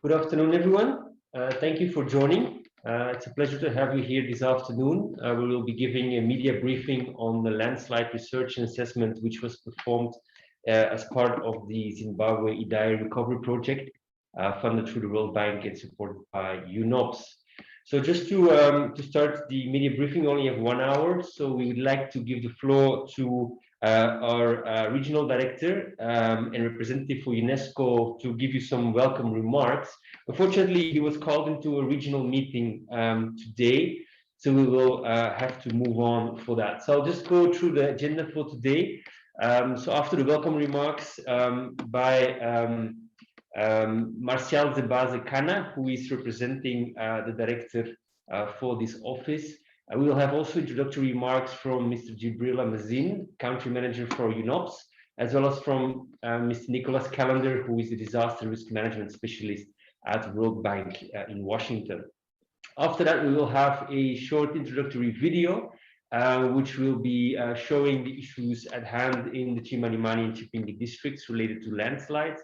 Good afternoon, everyone. Thank you for joining. It's a pleasure to have you here this afternoon. We will be giving a media briefing on the landslide research and assessment, which was performed as part of the Zimbabwe Idai Recovery Project, funded through the World Bank and supported by UNESCO. So just to start the media briefing, we only have 1 hour. So we would like to give the floor to our regional director and representative for UNESCO to give you some welcome remarks. Unfortunately, he was called into a regional meeting today, so we will have to move on for that. So I'll just go through the agenda for today. So after the welcome remarks by Martial Zebaze-Kana, who is representing the director for this office. We will have also introductory remarks from Mr. Jibril Amazin, country manager for UNOPS, as well as from Mr. Nicholas Callender, who is the disaster risk management specialist at the World Bank in Washington. After that, we will have a short introductory video, which will be showing the issues at hand in the Chimanimani and Chipinge districts related to landslides.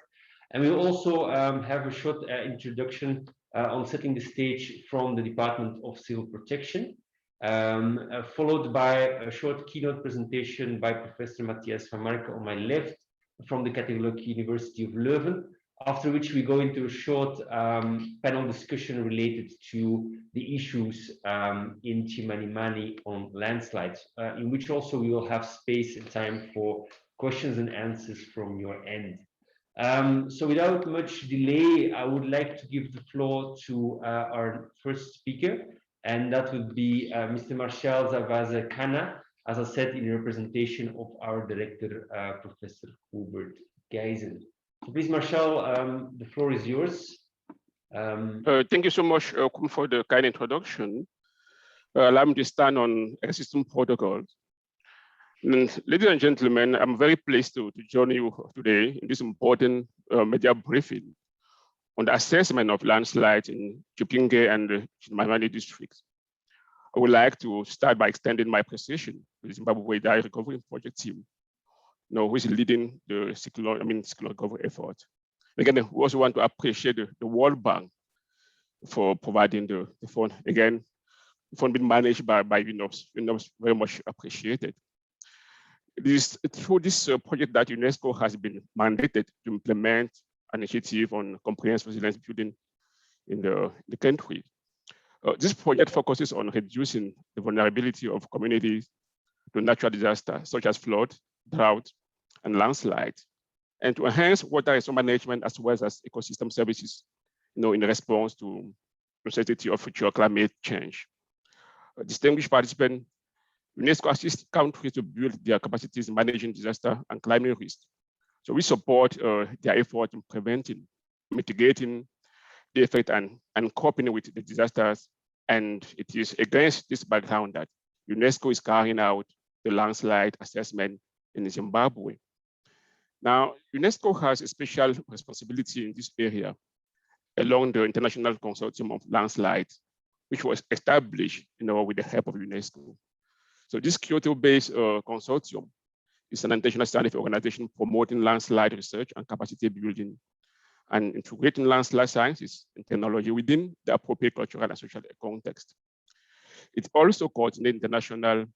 And we will also have a short introduction on setting the stage from the Department of Civil Protection, followed by a short keynote presentation by Professor Matthias van Marke on my left from the Catholic University of Leuven, after which we go into a short panel discussion related to the issues in Chimanimani on landslides, in which also we will have space and time for questions and answers from your end. So without much delay, I would like to give the floor to our first speaker, and that would be Mr. Martial Zebaze-Kana, as I said, in representation of our director, Professor Hubert Geisen. So please, Martial, the floor is yours. Thank you so much, Kum, for the kind introduction. Allow me to stand on existing protocols. Ladies and gentlemen, I'm very pleased to join you today in this important media briefing on the assessment of landslides in Chipinge and the Chimanimani districts. I would like to start by extending my appreciation to the Zimbabwe Idai Recovery Project team, who is leading the circular recovery effort. Again, we also want to appreciate the World Bank for providing the fund. Again, the fund being managed by UNOPS. UNOPS very much appreciated. It is through this project that UNESCO has been mandated to implement an initiative on comprehensive resilience building in the country. This project focuses on reducing the vulnerability of communities to natural disasters such as flood, drought, and landslide, and to enhance water resource management as well as ecosystem services, in response to the necessity of future climate change. Distinguished participants, UNESCO assists countries to build their capacities in managing disaster and climate risk. So we support their effort in preventing, mitigating the effect and coping with the disasters. And it is against this background that UNESCO is carrying out the landslide assessment in Zimbabwe. Now, UNESCO has a special responsibility in this area along the International Consortium of Landslides, which was established with the help of UNESCO. So this Kyoto-based consortium is an international scientific organization promoting landslide research and capacity building and integrating landslide sciences and technology within the appropriate cultural and social context. It also coordinates international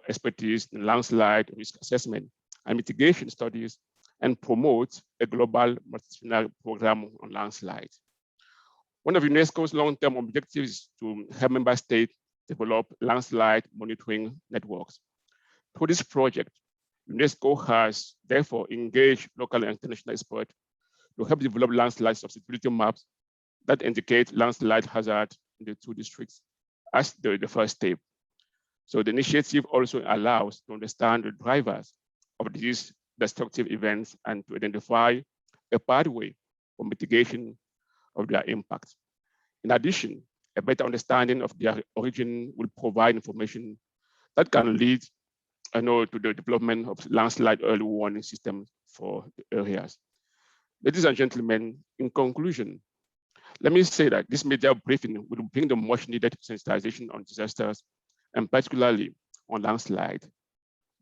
expertise in landslide risk assessment and mitigation studies and promotes a global multidisciplinary program on landslides. One of UNESCO's long-term objectives is to help member states develop landslide monitoring networks. Through this project, UNESCO has therefore engaged local and international experts to help develop landslide susceptibility maps that indicate landslide hazard in the two districts as the first step. So the initiative also allows to understand the drivers of these destructive events and to identify a pathway for mitigation of their impact. In addition, a better understanding of their origin will provide information that can lead to the development of landslide early warning systems for the areas. Ladies and gentlemen, in conclusion, let me say that this media briefing will bring the much needed sensitization on disasters and particularly on landslide.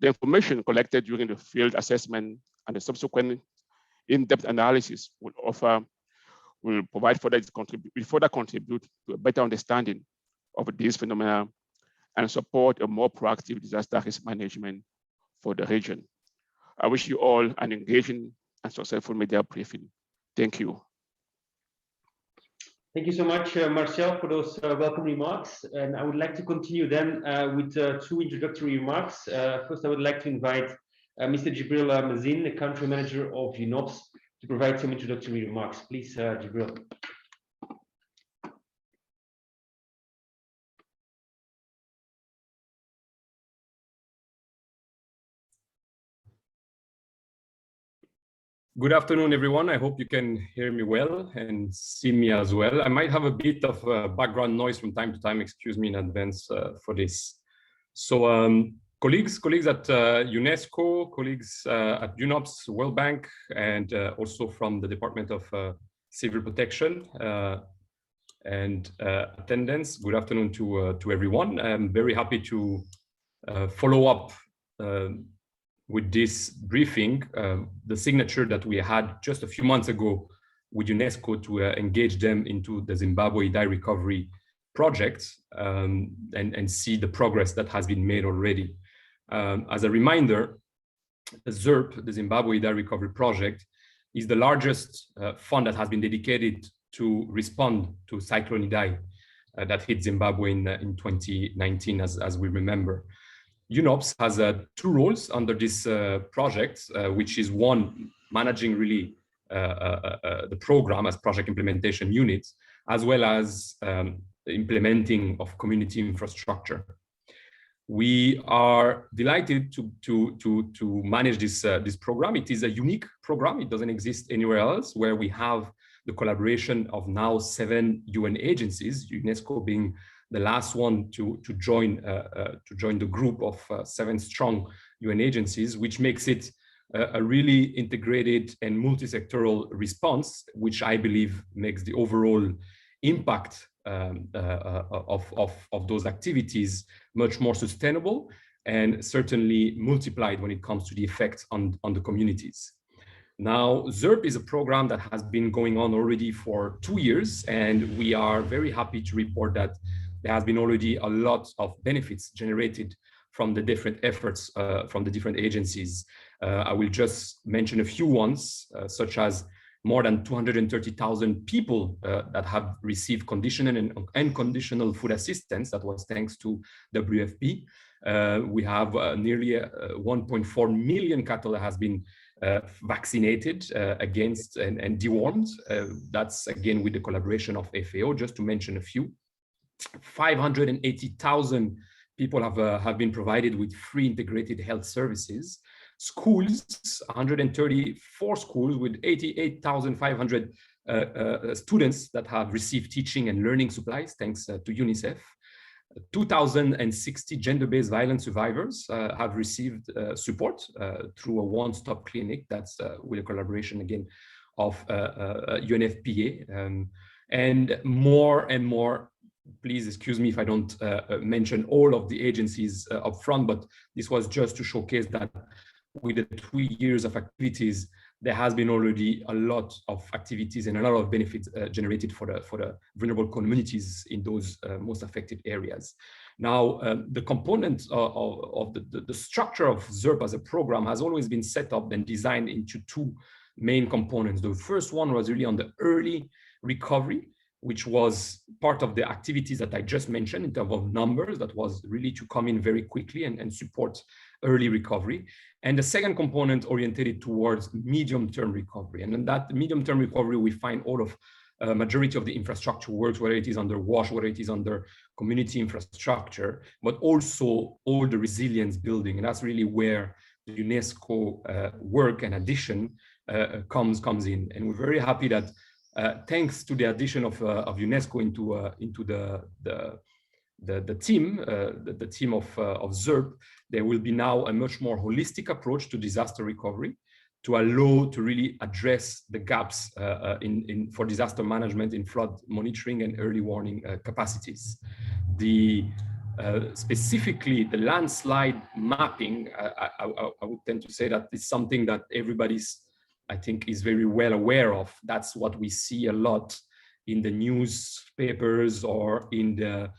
The information collected during the field assessment and the subsequent in-depth analysis will offer will provide further contribute to a better understanding of these phenomena and support a more proactive disaster risk management for the region. I wish you all an engaging and successful media briefing. Thank you. Thank you so much, Marcel, for those welcome remarks. And I would like to continue then with two introductory remarks. First, I would like to invite Mr. Jibril Mazin, the country manager of UNOPS, to provide some introductory remarks. Please, Jibril. Good afternoon, everyone. I hope you can hear me well and see me as well. I might have a bit of background noise from time to time. Excuse me in advance for this. So colleagues at UNESCO, colleagues at UNOPS, World Bank, and also from the Department of Civil Protection and attendance, good afternoon to everyone. I'm very happy to follow up with this briefing, the signature that we had just a few months ago with UNESCO to engage them into the Zimbabwe Idai Recovery Project and see the progress that has been made already. As a reminder, the ZIRP, the Zimbabwe Idai Recovery Project, is the largest fund that has been dedicated to respond to Cyclone Idai that hit Zimbabwe in 2019, as we remember. UNOPS has two roles under this project, which is one, managing really the program as project implementation unit, as well as implementing of community infrastructure. We are delighted to manage this program. It is a unique program. It doesn't exist anywhere else, where we have the collaboration of now 7 UN agencies, UNESCO being the last one to join the group of 7 strong UN agencies, which makes it a really integrated and multi-sectoral response, which I believe makes the overall impact of those activities much more sustainable and certainly multiplied when it comes to the effect on the communities. Now, ZIRP is a program that has been going on already for 2 years, and we are very happy to report that there has been already a lot of benefits generated from the different efforts from the different agencies. I will just mention a few ones, such as more than 230,000 people that have received conditional and unconditional food assistance. That was thanks to WFP. We have nearly 1.4 million cattle that has been vaccinated against and dewormed. That's again with the collaboration of FAO, just to mention a few. 580,000 people have been provided with free integrated health services. Schools, 134 schools with 88,500 students that have received teaching and learning supplies thanks to UNICEF. 2,060 gender-based violence survivors have received support through a one-stop clinic. That's with a collaboration again of UNFPA, and more. Please excuse me if I don't mention all of the agencies up front, but this was just to showcase that with the 2 years of activities, there has been already a lot of activities and a lot of benefits generated for the vulnerable communities in those most affected areas. Now, the component of the structure of ZIRP as a program has always been set up and designed into 2 main components. The first one was really on the early recovery, which was part of the activities that I just mentioned in terms of numbers, that was really to come in very quickly and support early recovery. And the second component oriented towards medium-term recovery. And in that medium-term recovery, we find all of majority of the infrastructure works, whether it is under WASH, whether it is under community infrastructure, but also all the resilience building. And that's really where the UNESCO work and addition comes in. And we're very happy that thanks to the addition of UNESCO into the team of ZIRP, there will be now a much more holistic approach to disaster recovery to allow to really address the gaps for disaster management in flood monitoring and early warning capacities. Specifically, the landslide mapping, I would tend to say that it's something that everybody's I think, is very well aware of. That's what we see a lot in the newspapers or in the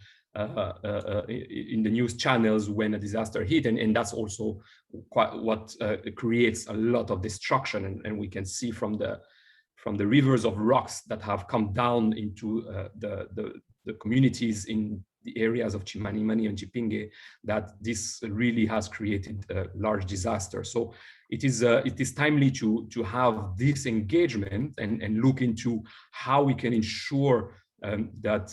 news channels when a disaster hit, and that's also quite what creates a lot of destruction. And we can see from the rivers of rocks that have come down into the communities in the areas of Chimanimani and Chipinge, that this really has created a large disaster. So it is timely to have this engagement and look into how we can ensure that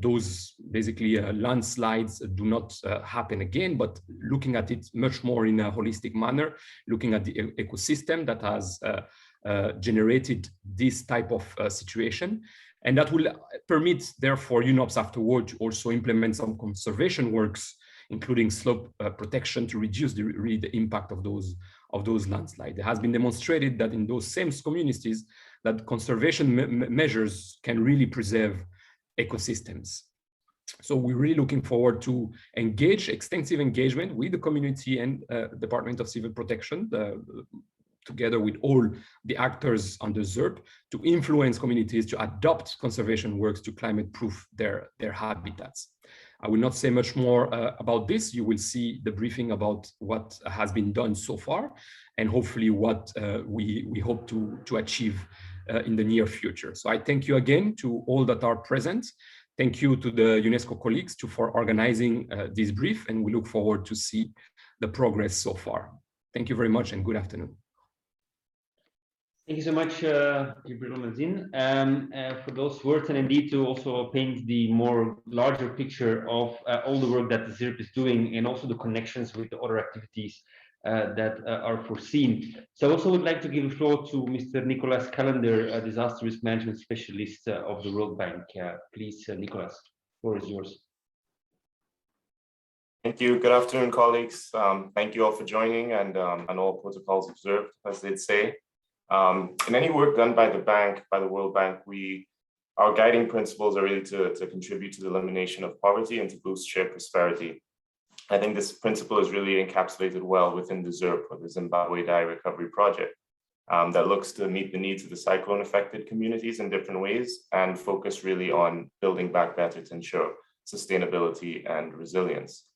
those basically landslides do not happen again, but looking at it much more in a holistic manner, looking at the ecosystem that has generated this type of situation. And that will permit, therefore, UNOPS afterward to also implement some conservation works, including slope protection, to reduce the impact of those landslides. It has been demonstrated that in those same communities, that conservation measures can really preserve ecosystems. So we're really looking forward to extensive engagement with the community and Department of Civil Protection, together with all the actors under ZIRP, to influence communities to adopt conservation works to climate-proof their habitats. I will not say much more about this. You will see the briefing about what has been done so far, and hopefully what we hope to achieve in the near future. So I thank you again to all that are present. Thank you to the UNESCO colleagues for organizing this brief, and we look forward to see the progress so far. Thank you very much and good afternoon. Thank you so much, Gabriel Mazin, for those words, and indeed to also paint the more larger picture of all the work that the ZIRP is doing, and also the connections with the other activities that are foreseen. So I also would like to give the floor to Mr. Nicolas Callender, a disaster risk management specialist of the World Bank. Please, Nicolas, the floor is yours. Thank you. Good afternoon, colleagues. Thank you all for joining, and all protocols observed, as they'd say. In any work done by the bank, by the World Bank, our guiding principles are really to contribute to the elimination of poverty and to boost shared prosperity. I think this principle is really encapsulated well within the ZIRP, or the Zimbabwe Idai Recovery Project, that looks to meet the needs of the cyclone-affected communities in different ways and focus really on building back better to ensure sustainability and resilience.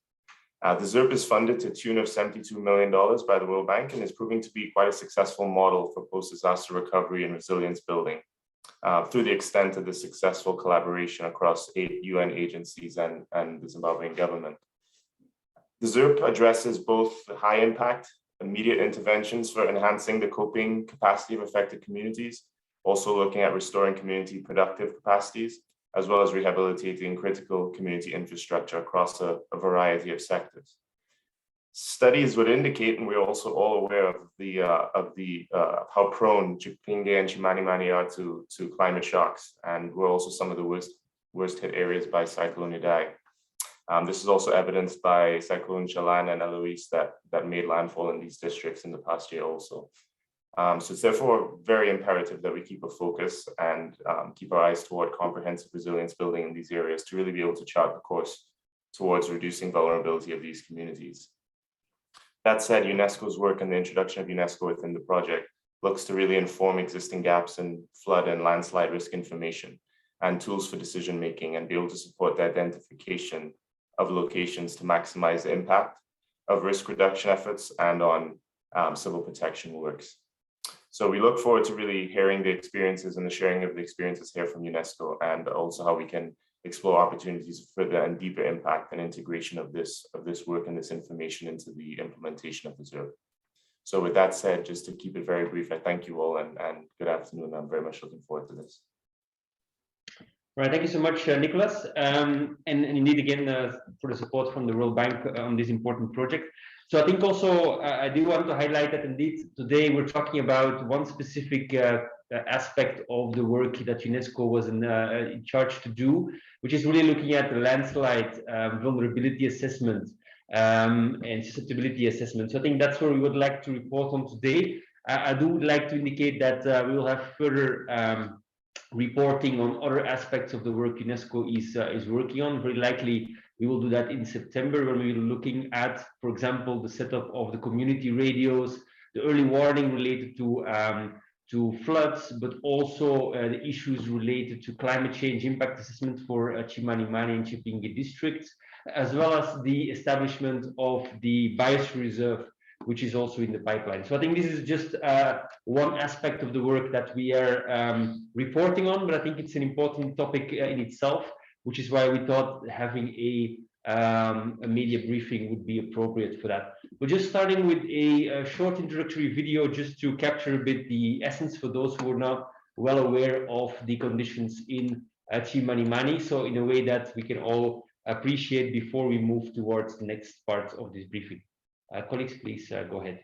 The ZIRP is funded to the tune of $72 million by the World Bank and is proving to be quite a successful model for post-disaster recovery and resilience building through the extent of the successful collaboration across 8 UN agencies and the Zimbabwean government. The ZIRP addresses both high impact, immediate interventions for enhancing the coping capacity of affected communities, also looking at restoring community productive capacities, as well as rehabilitating critical community infrastructure across a variety of sectors. Studies would indicate, and we're also all aware of how prone Chipinge and Chimanimani are to climate shocks, and we're also some of the worst hit areas by Cyclone Idai. This is also evidenced by Cyclone Chalan and Eloise that made landfall in these districts in the past year also. So it's therefore very imperative that we keep a focus and keep our eyes toward comprehensive resilience building in these areas to really be able to chart the course towards reducing vulnerability of these communities. That said, UNESCO's work and the introduction of UNESCO within the project looks to really inform existing gaps in flood and landslide risk information and tools for decision-making, and be able to support the identification of locations to maximize the impact of risk reduction efforts and on civil protection works. So we look forward to really hearing the experiences and the sharing of the experiences here from UNESCO, and also how we can explore opportunities for further and deeper impact and integration of this work and this information into the implementation of the ZIRP. So with that said, just to keep it very brief, I thank you all and good afternoon. I'm very much looking forward to this. Right, thank you so much, Nicolas. And indeed, again, for the support from the World Bank on this important project. So I think also I do want to highlight that indeed today we're talking about one specific aspect of the work that UNESCO was in charge to do, which is really looking at the landslide vulnerability assessment and susceptibility assessment. So I think that's where we would like to report on today. I do like to indicate that we will have further reporting on other aspects of the work UNESCO is working on. Very likely we will do that in September, when we will be looking at, for example, the setup of the community radios, the early warning related to floods, but also the issues related to climate change impact assessment for Chimanimani and Chipinge districts, as well as the establishment of the biosphere reserve, which is also in the pipeline. So I think this is just one aspect of the work that we are reporting on, but I think it's an important topic in itself, which is why we thought having a media briefing would be appropriate for that. We're just starting with a short introductory video just to capture a bit the essence for those who are not well aware of the conditions in Chimanimani, so in a way that we can all appreciate before we move towards the next part of this briefing. Colleagues, please go ahead.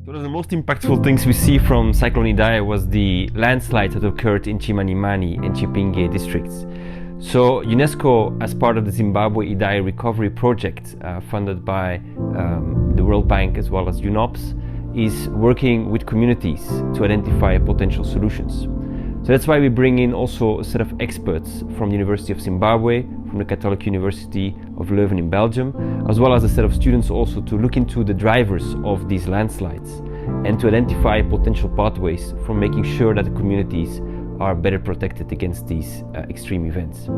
One of the most impactful things we see from Cyclone Idai was the landslides that occurred in Chimanimani and Chipinge districts. So UNESCO, as part of the Zimbabwe Idai Recovery Project, funded by the World Bank as well as UNOPS, is working with communities to identify potential solutions. So that's why we bring in also a set of experts from the University of Zimbabwe, from the Catholic University of Leuven in Belgium, as well as a set of students also to look into the drivers of these landslides and to identify potential pathways for making sure that the communities are better protected against these extreme events.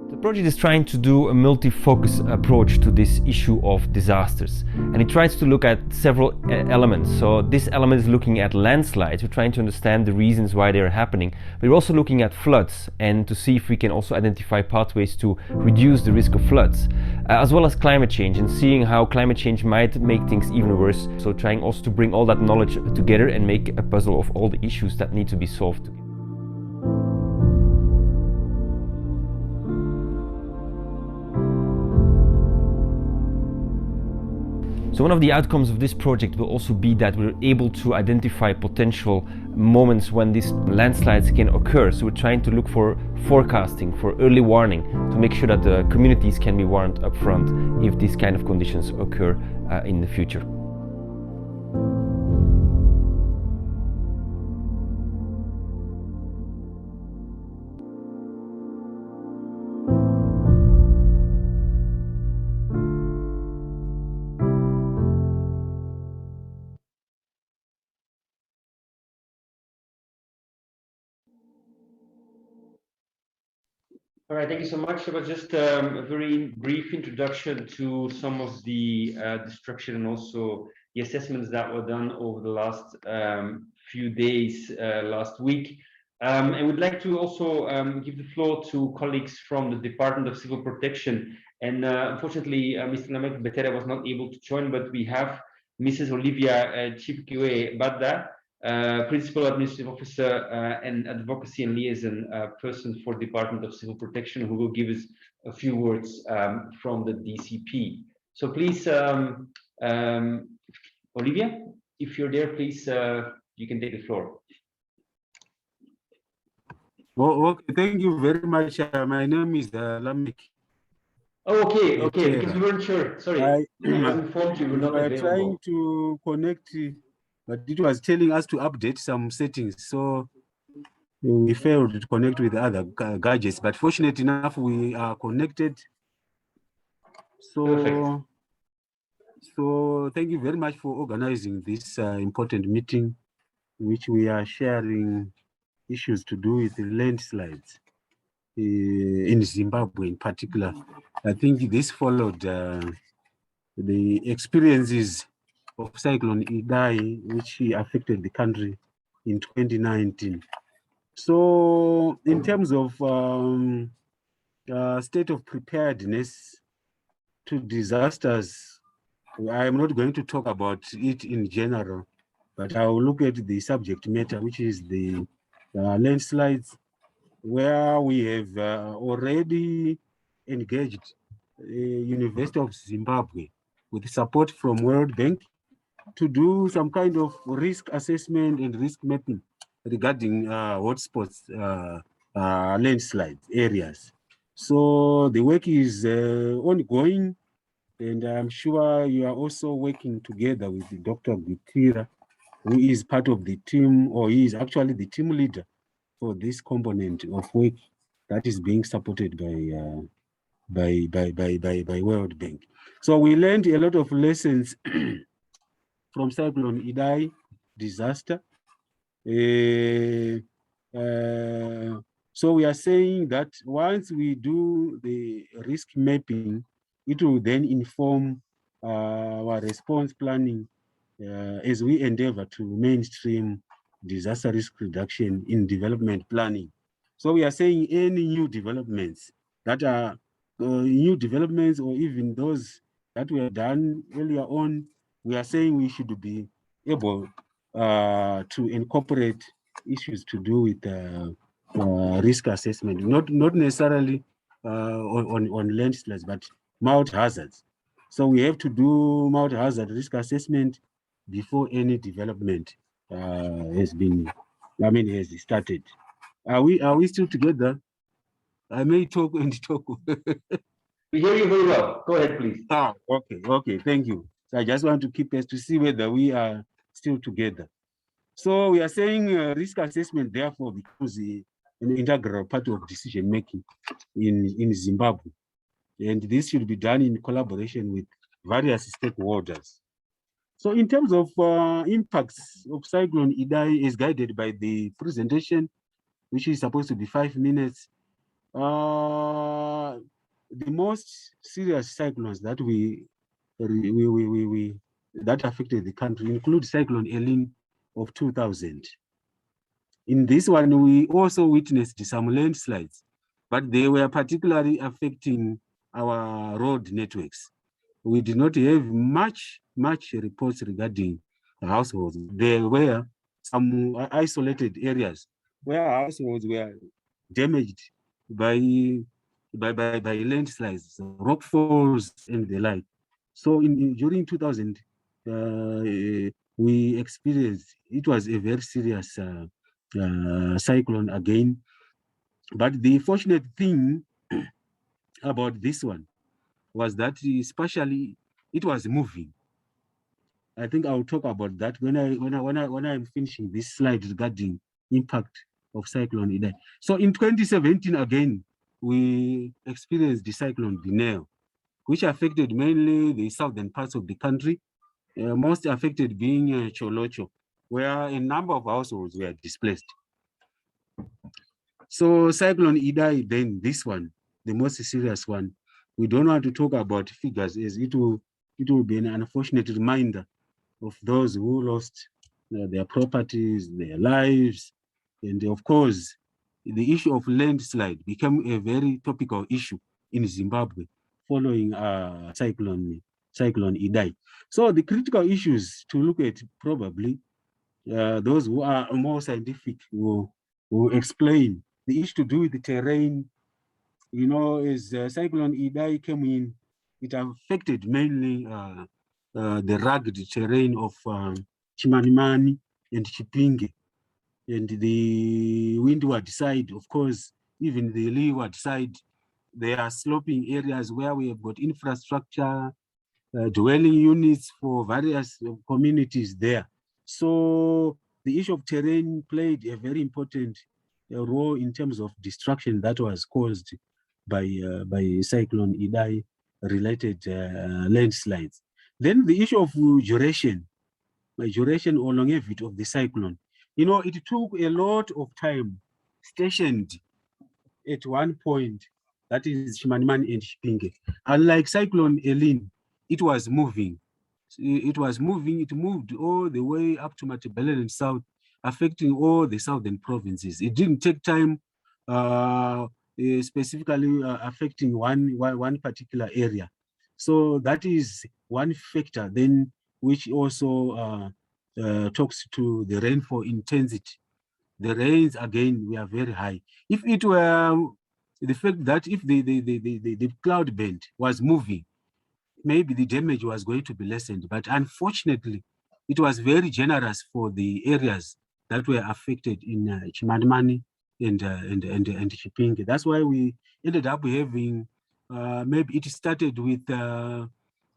The project is trying to do a multi-focus approach to this issue of disasters, and it tries to look at several elements. So this element is looking at landslides. We're trying to understand the reasons why they're happening, but we're also looking at floods and to see if we can also identify pathways to reduce the risk of floods, as well as climate change, and seeing how climate change might make things even worse. So trying also to bring all that knowledge together and make a puzzle of all the issues that need to be solved. So one of the outcomes of this project will also be that we're able to identify potential moments when these landslides can occur. So we're trying to look for forecasting, for early warning, to make sure that the communities can be warned up front if these kind of conditions occur in the future. All right, thank you so much. It was just a very brief introduction to some of the destruction and also the assessments that were done over the last few days, last week. And we'd like to also give the floor to colleagues from the Department of Civil Protection. And unfortunately, Mr. Lamek Betera was not able to join, but we have Mrs. Olivia Chipkiwe Badda, Principal Administrative Officer and Advocacy and Liaison Person for Department of Civil Protection, who will give us a few words from the DCP. So please, Olivia, if you're there, please, you can take the floor. Oh, okay, thank you very much. My name is Lamek. Oh, okay, okay, because we weren't sure. Sorry, I was informed you were not available. We were trying to connect, but it was telling us to update some settings, so we failed to connect with other gadgets. But fortunately enough, we are connected. So, thank you very much for organizing this important meeting, which we are sharing issues to do with the landslides in Zimbabwe in particular. I think this followed the experiences of Cyclone Idai, which affected the country in 2019. So in terms of state of preparedness to disasters, I am not going to talk about it in general, but I will look at the subject matter, which is the landslides, where we have already engaged University of Zimbabwe with support from World Bank to do some kind of risk assessment and risk mapping regarding hotspots, landslides areas. So the work is ongoing, and I'm sure you are also working together with Dr. Gutira, who is part of the team, or he is actually the team leader for this component of work that is being supported by World Bank. So we learned a lot of lessons from Cyclone Idai disaster. So we are saying that once we do the risk mapping, it will then inform our response planning as we endeavor to mainstream disaster risk reduction in development planning. So we are saying any new developments that are new developments, or even those that were done earlier on, we are saying we should be able to incorporate issues to do with risk assessment, not necessarily on landslides, but multi-hazards. So we have to do multi-hazard risk assessment before any development has started. Are we still together? I may talk and talk. We hear you very well. Go ahead, please. Okay, thank you. So I just want to keep us to see whether we are still together. So we are saying risk assessment, therefore, becomes an integral part of decision making in Zimbabwe. And this should be done in collaboration with various stakeholders. So in terms of impacts of Cyclone Idai, is guided by the presentation, which is supposed to be 5 minutes. The most serious cyclones that that affected the country include Cyclone Elin of 2000. In this one, we also witnessed some landslides, but they were particularly affecting our road networks. We did not have much reports regarding households. There were some isolated areas where households were damaged by landslides, rockfalls, and the like. So during 2000, we experienced, it was a very serious cyclone again. But the fortunate thing about this one was that especially it was moving. I think I'll talk about that when I'm finishing this slide regarding impact of Cyclone Idai. So in 2017 again, we experienced the Cyclone Bineo, which affected mainly the southern parts of the country, most affected being Cholocho, where a number of households were displaced. So Cyclone Idai, then this one, the most serious one, we don't want to talk about figures, as it will be an unfortunate reminder of those who lost their properties, their lives, and of course, the issue of landslide became a very topical issue in Zimbabwe following Cyclone Idai. So the critical issues to look at, probably those who are more scientific will explain the issue to do with the terrain. You know, as Cyclone Idai came in, it affected mainly the rugged terrain of Chimanimani and Chipinge, and the windward side, of course, even the leeward side. There are sloping areas where we have got infrastructure, dwelling units for various communities there. So the issue of terrain played a very important role in terms of destruction that was caused by Cyclone Idai related landslides. Then the issue of duration or longevity of the cyclone. You know, it took a lot of time stationed at one point, that is Chimanimani and Chipinge. Unlike Cyclone Elin, it was moving. It moved all the way up to Matabeleland South, affecting all the southern provinces. It didn't take time specifically affecting one particular area. So that is one factor then which also talks to the rainfall intensity. The rains, again, were very high. If it were the fact that if the cloud band was moving, maybe the damage was going to be lessened. But unfortunately, it was very generous for the areas that were affected in Chimanimani and Chipinge. That's why we ended up having, maybe it started with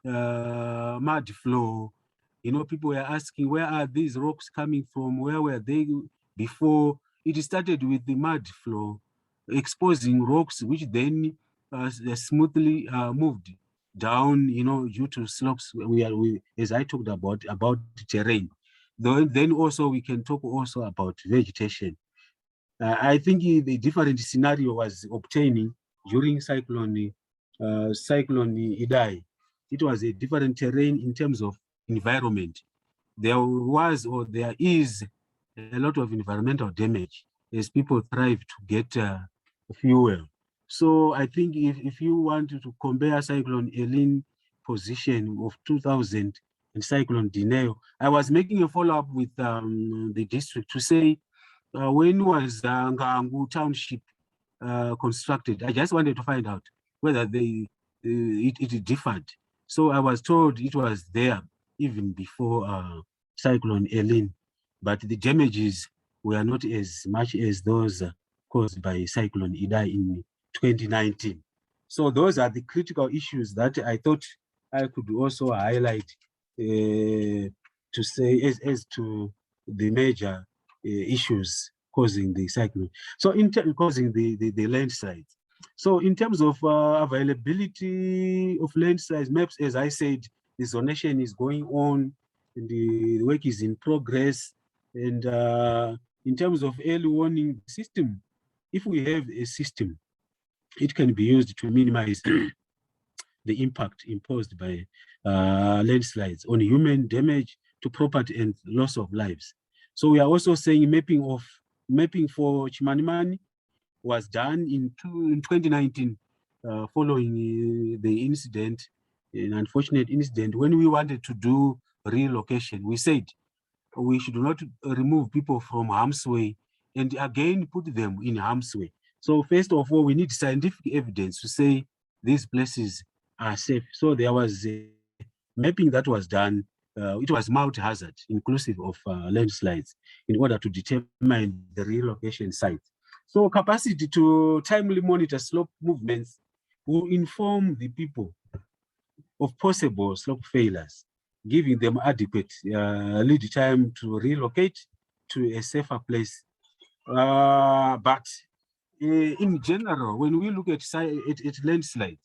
mud flow. You know, people were asking, where are these rocks coming from? Where were they before? It started with the mud flow, exposing rocks, which then smoothly moved down, you know, due to slopes. We as I talked about the terrain. Then also we can talk also about vegetation. I think the different scenario was obtaining during cyclone Idai. It was a different terrain in terms of environment. There was, or there is, a lot of environmental damage as people thrive to get fuel. So I think if you want to compare Cyclone Elin position of 2000 and Cyclone Dineo, I was making a follow-up with the district to say, when was Ngangu Township constructed? I just wanted to find out whether it differed. So I was told it was there even before Cyclone Elin, but the damages were not as much as those caused by Cyclone Idai in 2019. So those are the critical issues that I thought I could also highlight to say as to the major issues causing the cyclone. So causing the landslides. So in terms of availability of landslides maps, as I said, the zonation is going on, and the work is in progress. And in terms of early warning system, if we have a system, it can be used to minimize the impact imposed by landslides on human damage to property and loss of lives. So we are also saying mapping for Chimanimani was done in 2019 following the incident, an unfortunate incident. When we wanted to do relocation, we said we should not remove people from harm's way and again put them in harm's way. So first of all, we need scientific evidence to say these places are safe. So there was a mapping that was done. It was multi-hazard, inclusive of landslides, in order to determine the relocation site. So capacity to timely monitor slope movements will inform the people of possible slope failures, giving them adequate lead time to relocate to a safer place. But in general, when we look at landslides,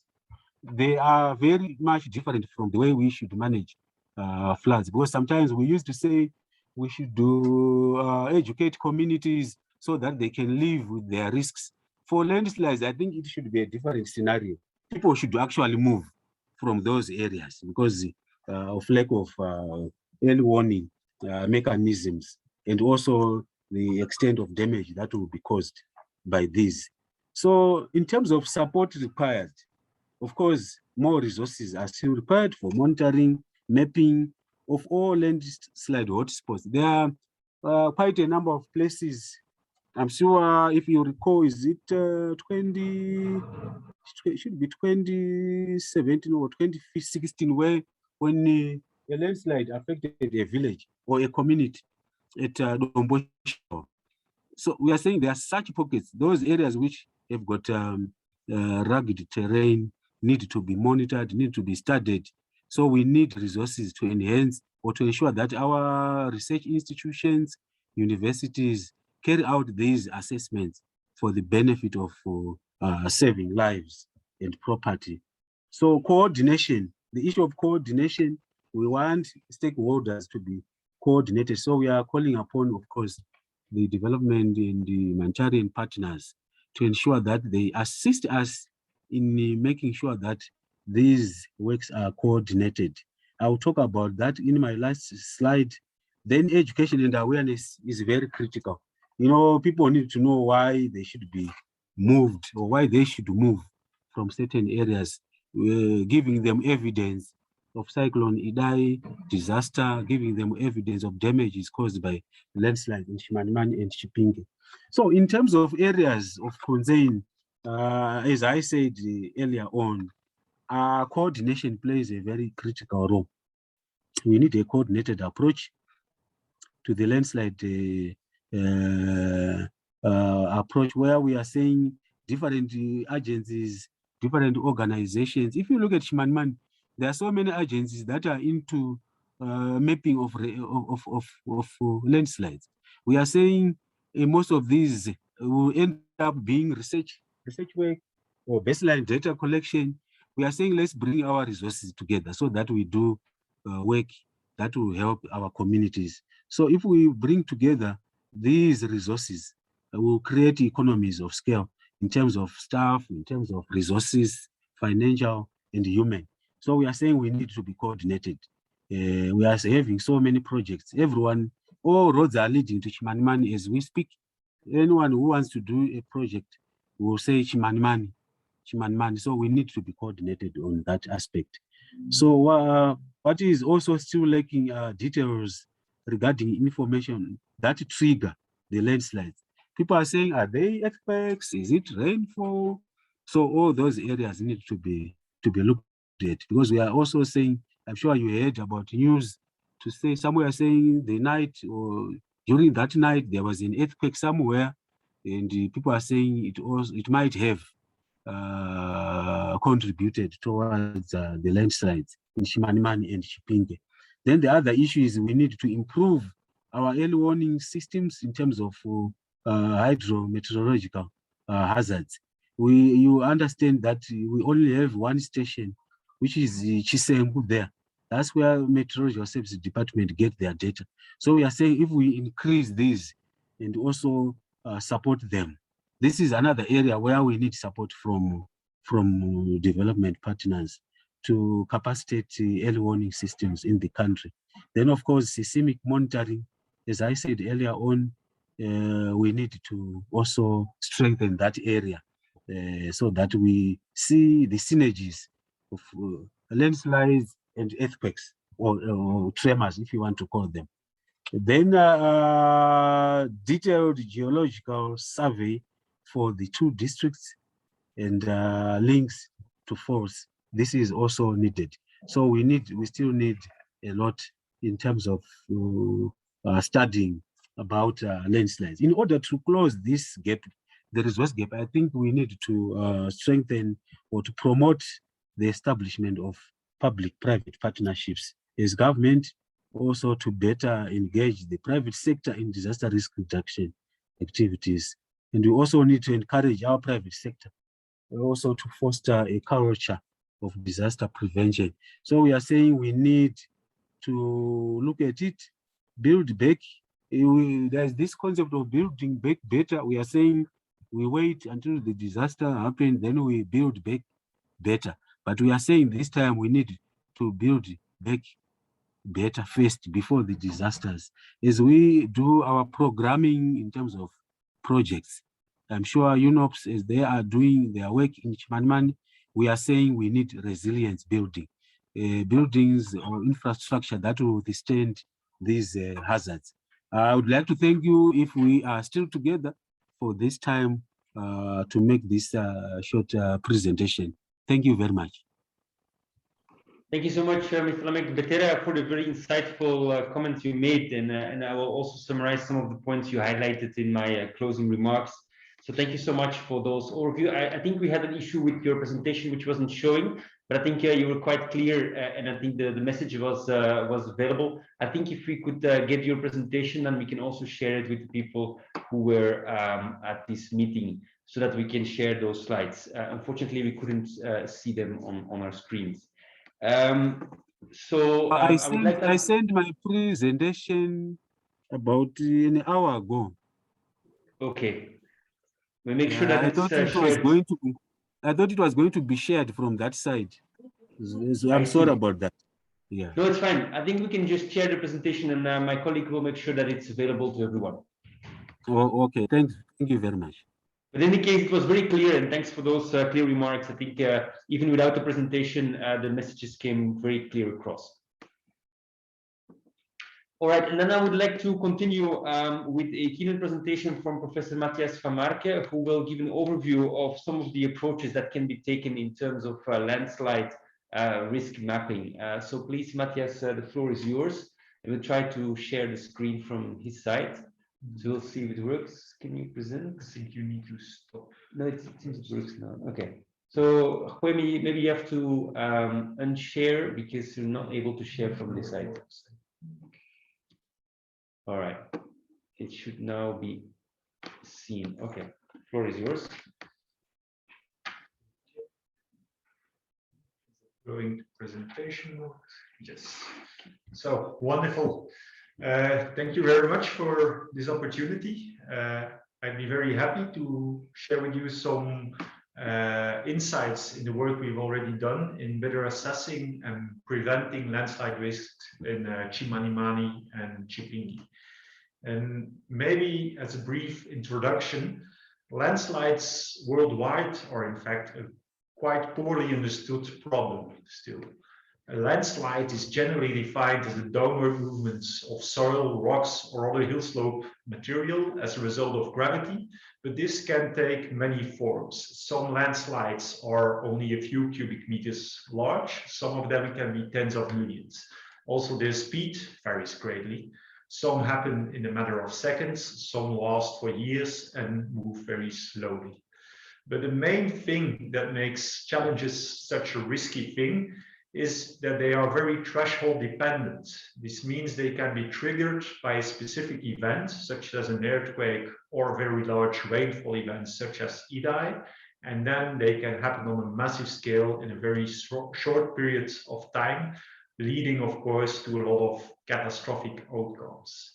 they are very much different from the way we should manage floods. Because sometimes we used to say we should educate communities so that they can live with their risks. For landslides, I think it should be a different scenario. People should actually move from those areas because of lack of early warning mechanisms, and also the extent of damage that will be caused by these. So in terms of support required, of course, more resources are still required for monitoring, mapping of all landslide hotspots. There are quite a number of places. I'm sure if you recall, is it 20, it should be 2017 or 2016, where when a landslide affected a village or a community at Dombosho. So we are saying there are such pockets, those areas which have got rugged terrain need to be monitored, need to be studied. So we need resources to enhance or to ensure that our research institutions, universities carry out these assessments for the benefit of saving lives and property. So coordination, the issue of coordination, we want stakeholders to be coordinated. So we are calling upon, of course, the development and the humanitarian partners to ensure that they assist us in making sure that these works are coordinated. I'll talk about that in my last slide. Then education and awareness is very critical. You know, people need to know why they should be moved or why they should move from certain areas, giving them evidence of Cyclone Idai disaster, giving them evidence of damages caused by landslides in Chimanimani and Chipinge. So in terms of areas of concern, As I said earlier on, coordination plays a very critical role. We need a coordinated approach to the landslide approach, where we are saying different agencies, different organizations. If you look at Chimanimani, there are so many agencies that are into mapping of landslides. We are saying most of these will end up being research work or baseline data collection. We are saying let's bring our resources together so that we do work that will help our communities. So if we bring together these resources, we'll create economies of scale in terms of staff, in terms of resources, financial and human. So we are saying we need to be coordinated. We are having so many projects. All roads are leading to Chimanimani as we speak. Anyone who wants to do a project will say Chimanimani. So we need to be coordinated on that aspect. So what is also still lacking details regarding information that trigger the landslides. People are saying, are they earthquakes? Is it rainfall? So all those areas need to be looked at, because we are also saying, I'm sure you heard about news to say somewhere saying the night or during that night there was an earthquake somewhere, and people are saying it might have contributed towards the landslides in Chimanimani and Chipinge. Then the other issue is we need to improve our early warning systems in terms of hydrometeorological hazards. You understand that we only have one station, which is Chisengu there. That's where Meteorological Services Department get their data. So we are saying if we increase these and also support them, this is another area where we need support from development partners to capacitate early warning systems in the country. Then, of course, seismic monitoring, as I said earlier on, we need to also strengthen that area so that we see the synergies of landslides and earthquakes or tremors, if you want to call them. Then detailed geological survey for the two districts and links to faults. This is also needed. So we still need a lot in terms of studying about landslides. In order to close this gap, the resource gap, I think we need to strengthen or to promote the establishment of public-private partnerships as government, also to better engage the private sector in disaster risk reduction activities. And we also need to encourage our private sector also to foster a culture of disaster prevention. So we are saying we need to look at it, build back. There's this concept of building back better. We are saying we wait until the disaster happens, then we build back better. But we are saying this time we need to build back better first before the disasters. As we do our programming in terms of projects, I'm sure UNOPS, as they are doing their work in Chimanimani, we are saying we need resilience building, buildings or infrastructure that will withstand these hazards. I would like to thank you if we are still together for this time to make this short presentation. Thank you very much. Thank you so much, Mr. Lamek Betera, for the very insightful comments you made, and I will also summarize some of the points you highlighted in my closing remarks. So thank you so much for those overview. I think we had an issue with your presentation, which wasn't showing, but I think you were quite clear, and I think the message was available. I think if we could get your presentation, then we can also share it with the people who were at this meeting, so that we can share those slides. Unfortunately, we couldn't see them on our screens. I sent my presentation about an hour ago. Okay. We make sure that I thought it was going to be shared from that side. So I'm sorry about that. Yeah. No, it's fine. I think we can just share the presentation, and my colleague will make sure that it's available to everyone. Oh, okay. Thank you very much. But in any case, it was very clear, and thanks for those clear remarks. I think even without the presentation, the messages came very clear across. All right, and then I would like to continue with a keynote presentation from Professor Matthias van Marke, who will give an overview of some of the approaches that can be taken in terms of landslide risk mapping. So please, Matthias, the floor is yours. I will try to share the screen from his side. So we'll see if it works. Can you present? I think you need to stop. No, it seems it works now. Okay. So maybe you have to unshare because you're not able to share from this side. All right. It should now be seen. Okay. Floor is yours. Going to presentation mode. Yes. So wonderful. Thank you very much for this opportunity. I'd be very happy to share with you some insights in the work we've already done in better assessing and preventing landslide risks in Chimanimani and Chipinge. And maybe as a brief introduction, landslides worldwide are in fact a quite poorly understood problem still. A landslide is generally defined as the downward movements of soil, rocks, or other hill slope material as a result of gravity, but this can take many forms. Some landslides are only a few cubic meters large, some of them can be tens of millions. Also, their speed varies greatly. Some happen in a matter of seconds, some last for years and move very slowly. But the main thing that makes challenges such a risky thing is that they are very threshold dependent. This means they can be triggered by a specific event, such as an earthquake or very large rainfall events, such as Idai, and then they can happen on a massive scale in a very short period of time, leading, of course, to a lot of catastrophic outcomes.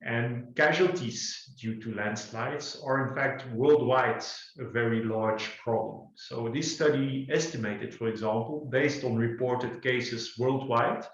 And casualties due to landslides are in fact worldwide a very large problem. So this study estimated, for example, based on reported cases worldwide,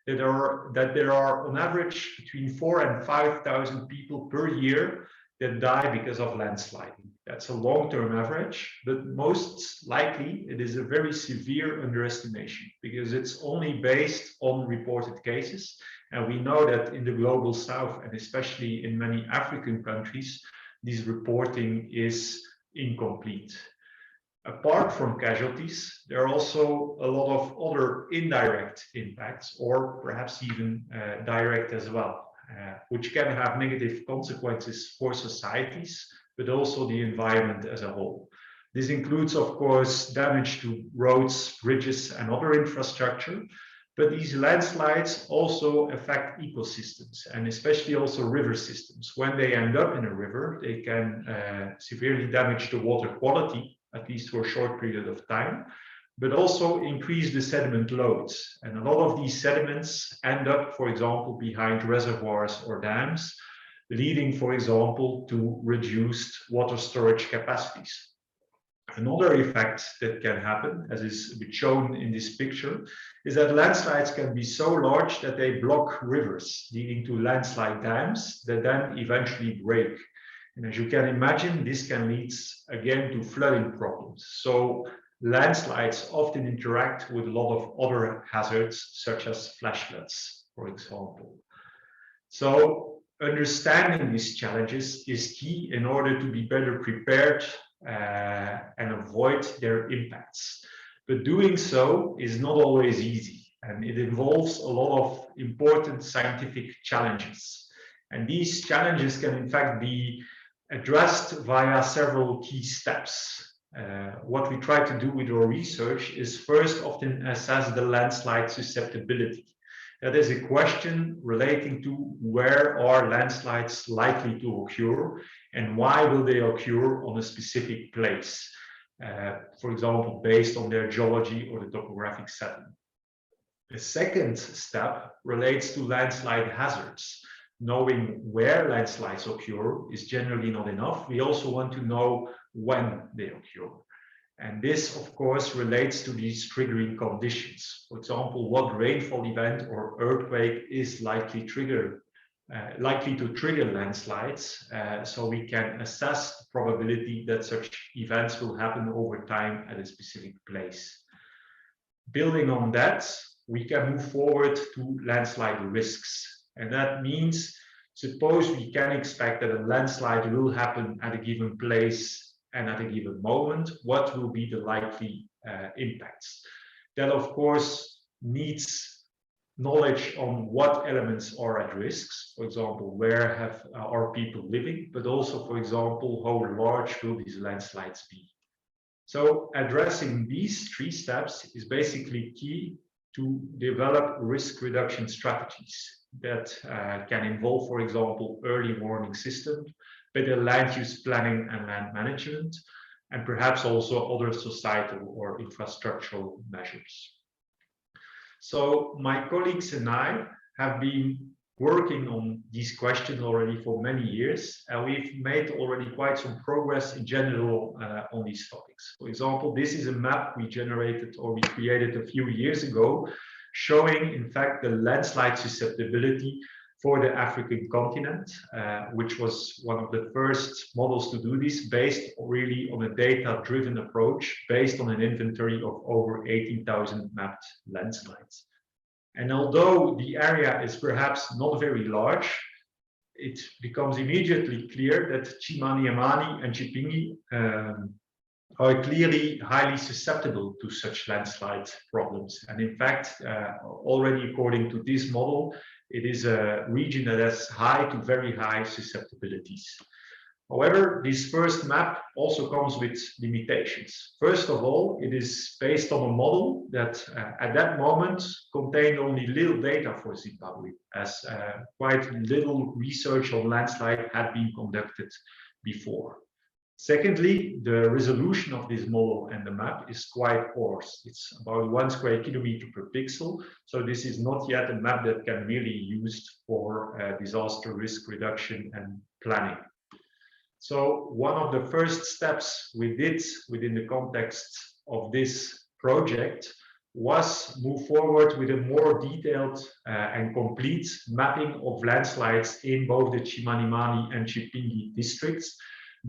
that there are on average between 4,000 and 5,000 people per year that die because of landsliding. That's a long-term average, but most likely it is a very severe underestimation because it's only based on reported cases. And we know that in the global south, and especially in many African countries, this reporting is incomplete. Apart from casualties, there are also a lot of other indirect impacts, or perhaps even direct as well, which can have negative consequences for societies, but also the environment as a whole. This includes, of course, damage to roads, bridges, and other infrastructure. But these landslides also affect ecosystems, and especially also river systems. When they end up in a river, they can severely damage the water quality, at least for a short period of time, but also increase the sediment loads. And a lot of these sediments end up, for example, behind reservoirs or dams, leading, for example, to reduced water storage capacities. Another effect that can happen, as is shown in this picture, is that landslides can be so large that they block rivers, leading to landslide dams that then eventually break. And as you can imagine, this can lead again to flooding problems. So landslides often interact with a lot of other hazards, such as flash floods, for example. So understanding these challenges is key in order to be better prepared and avoid their impacts. But doing so is not always easy, and it involves a lot of important scientific challenges. And these challenges can in fact be addressed via several key steps. What we try to do with our research is first often assess the landslide susceptibility. That is a question relating to where are landslides likely to occur and why will they occur on a specific place, for example, based on their geology or the topographic setting. The second step relates to landslide hazards. Knowing where landslides occur is generally not enough. We also want to know when they occur. And this, of course, relates to these triggering conditions. For example, what rainfall event or earthquake is likely to trigger landslides, so we can assess the probability that such events will happen over time at a specific place. Building on that, we can move forward to landslide risks. And that means, suppose we can expect that a landslide will happen at a given place and at a given moment, what will be the likely impacts? That, of course, needs knowledge on what elements are at risk. For example, where are people living, but also, for example, how large will these landslides be? So addressing these three steps is basically key to develop risk reduction strategies that can involve, for example, early warning systems, better land use planning and land management, and perhaps also other societal or infrastructural measures. So my colleagues and I have been working on these questions already for many years, and we've made already quite some progress in general on these topics. For example, this is a map we generated or we created a few years ago, showing in fact the landslide susceptibility for the African continent, which was one of the first models to do this, based really on a data-driven approach, based on an inventory of over 18,000 mapped landslides. And although the area is perhaps not very large, it becomes immediately clear that Chimanimani and Chipinge are clearly highly susceptible to such landslide problems. And in fact, already according to this model, it is a region that has high to very high susceptibilities. However, this first map also comes with limitations. First of all, it is based on a model that at that moment contained only little data for Zimbabwe, as quite little research on landslide had been conducted before. Secondly, the resolution of this model and the map is quite coarse. It's about 1 square kilometer per pixel. So this is not yet a map that can really be used for disaster risk reduction and planning. So one of the first steps we did within the context of this project was move forward with a more detailed and complete mapping of landslides in both the Chimanimani and Chipinge districts,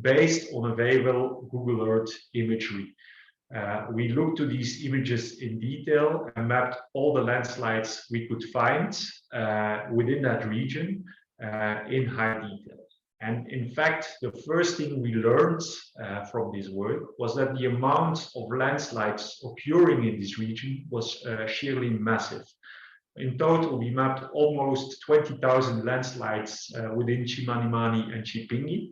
based on available Google Earth imagery. We looked to these images in detail and mapped all the landslides we could find within that region in high detail. And in fact, the first thing we learned from this work was that the amount of landslides occurring in this region was sheerly massive. In total, we mapped almost 20,000 landslides within Chimanimani and Chipinge,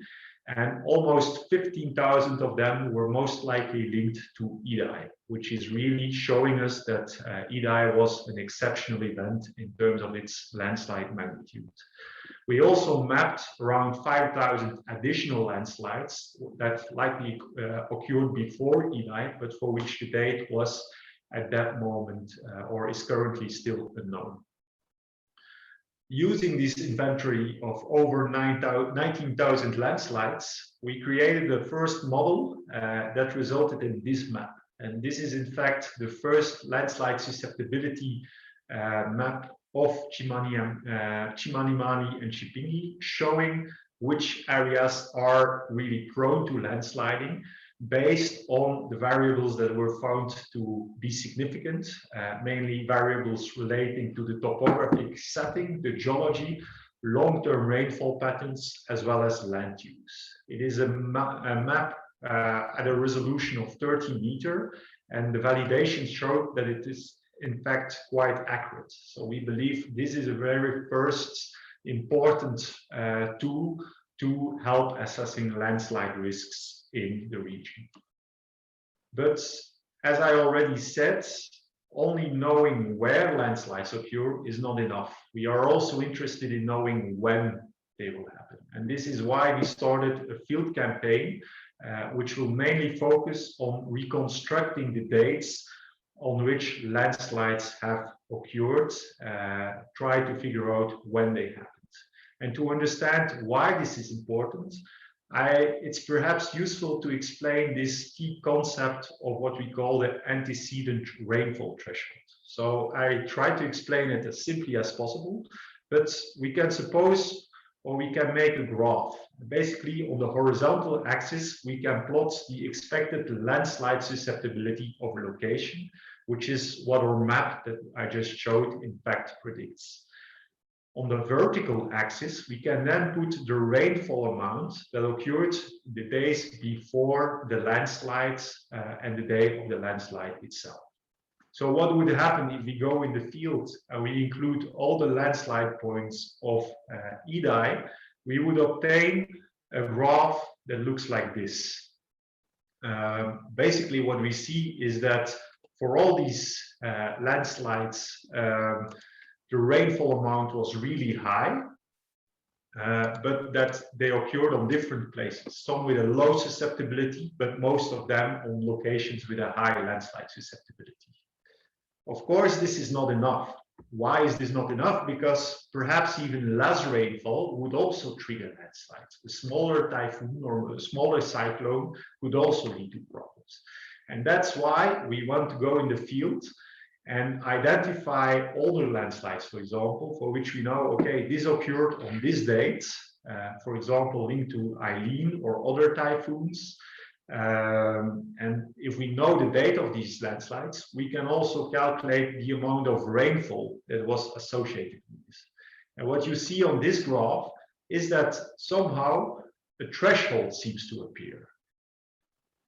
and almost 15,000 of them were most likely linked to Idai, which is really showing us that Idai was an exceptional event in terms of its landslide magnitude. We also mapped around 5,000 additional landslides that likely occurred before Idai, but for which the date was at that moment or is currently still unknown. Using this inventory of over 19,000 landslides, we created the first model that resulted in this map. And this is in fact the first landslide susceptibility map of Chimanimani and Chipinge, showing which areas are really prone to landsliding based on the variables that were found to be significant, mainly variables relating to the topographic setting, the geology, long-term rainfall patterns, as well as land use. It is a map at a resolution of 30 meters, and the validation showed that it is in fact quite accurate. So we believe this is a very first important tool to help assessing landslide risks in the region. But as I already said, only knowing where landslides occur is not enough. We are also interested in knowing when they will happen. And this is why we started a field campaign, which will mainly focus on reconstructing the dates on which landslides have occurred, try to figure out when they happened. And to understand why this is important, it's perhaps useful to explain this key concept of what we call the antecedent rainfall threshold. So I try to explain it as simply as possible, but we can suppose, or we can make a graph. Basically, on the horizontal axis, we can plot the expected landslide susceptibility of a location, which is what our map that I just showed in fact predicts. On the vertical axis, we can then put the rainfall amount that occurred the days before the landslides and the day of the landslide itself. So what would happen if we go in the field and we include all the landslide points of Idai? We would obtain a graph that looks like this. Basically, what we see is that for all these landslides, the rainfall amount was really high, but that they occurred on different places, some with a low susceptibility, but most of them on locations with a high landslide susceptibility. Of course, this is not enough. Why is this not enough? Because perhaps even less rainfall would also trigger landslides. A smaller typhoon or a smaller cyclone could also lead to problems. And that's why we want to go in the field and identify all the landslides, for example, for which we know, okay, this occurred on this date, for example, linked to Eileen or other typhoons. And if we know the date of these landslides, we can also calculate the amount of rainfall that was associated with this. And what you see on this graph is that somehow a threshold seems to appear.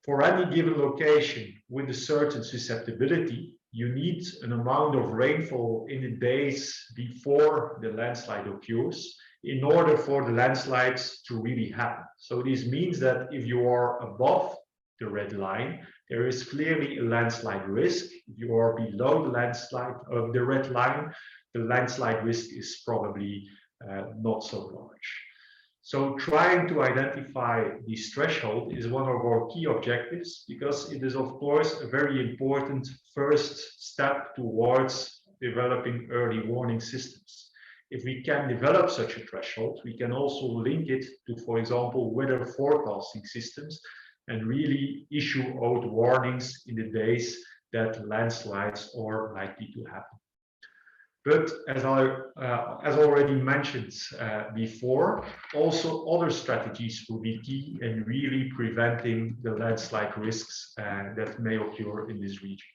For any given location with a certain susceptibility, you need an amount of rainfall in the days before the landslide occurs in order for the landslides to really happen. So this means that if you are above the red line, there is clearly a landslide risk. If you are below the landslide of the red line, the landslide risk is probably not so large. So trying to identify this threshold is one of our key objectives, because it is, of course, a very important first step towards developing early warning systems. If we can develop such a threshold, we can also link it to, for example, weather forecasting systems and really issue out warnings in the days that landslides are likely to happen. But as already mentioned before, also other strategies will be key in really preventing the landslide risks that may occur in this region.